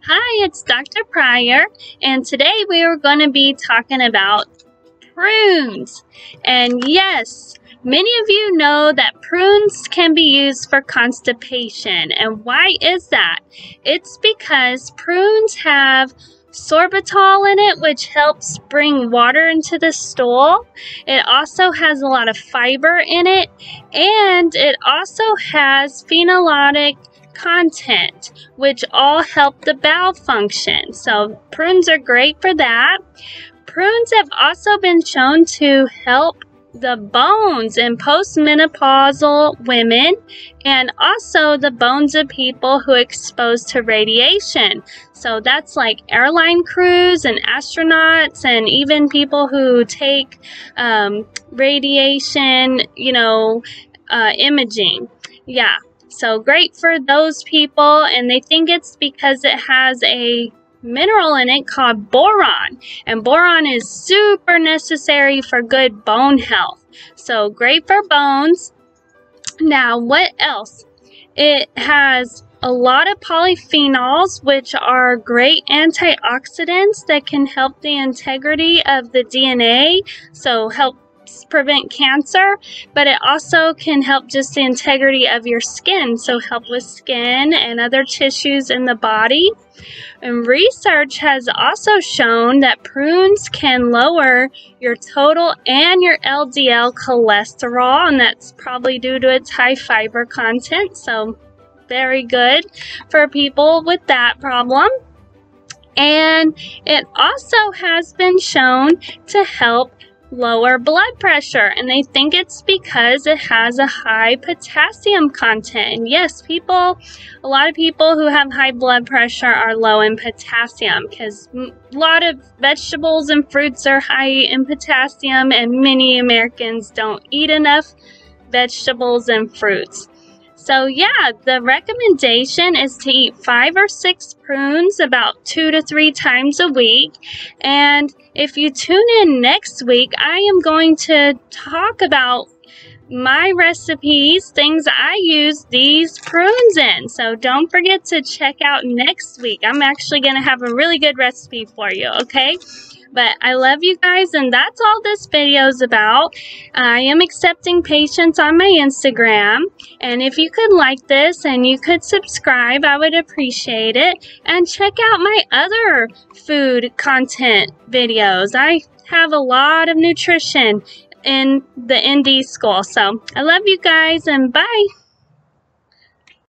Hi, it's Dr. Pryor, and today we are going to be talking about prunes. And yes, many of you know that prunes can be used for constipation. And why is that? It's because prunes have sorbitol in it, which helps bring water into the stool. It also has a lot of fiber in it, and it also has phenolic content, which all help the bowel function. So prunes are great for that. Prunes have also been shown to help the bones in postmenopausal women and also the bones of people who are exposed to radiation. So that's like airline crews and astronauts and even people who take radiation, imaging. Yeah. So great for those people, and they think it's because it has a mineral in it called boron, and boron is super necessary for good bone health. So great for bones. Now, what else? It has a lot of polyphenols, which are great antioxidants that can help the integrity of the DNA, so help prevent cancer, but it also can help just the integrity of your skin, so help with skin and other tissues in the body. And research has also shown that prunes can lower your total and your LDL cholesterol, and that's probably due to its high fiber content, so very good for people with that problem. And it also has been shown to help lower blood pressure, and they think it's because it has a high potassium content. And yes, a lot of people who have high blood pressure are low in potassium because a lot of vegetables and fruits are high in potassium, and many Americans don't eat enough vegetables and fruits. So yeah, the recommendation is to eat 5 or 6 prunes about 2 to 3 times a week. And if you tune in next week, I am going to talk about my recipes, things I use these prunes in. So don't forget to check out next week. I'm actually going to have a really good recipe for you, okay? But I love you guys, and that's all this video is about. I am accepting patients on my Instagram, and if you could like this and you could subscribe, I would appreciate it. And check out my other food content videos. I have a lot of nutrition in the ND school. So I love you guys, and bye.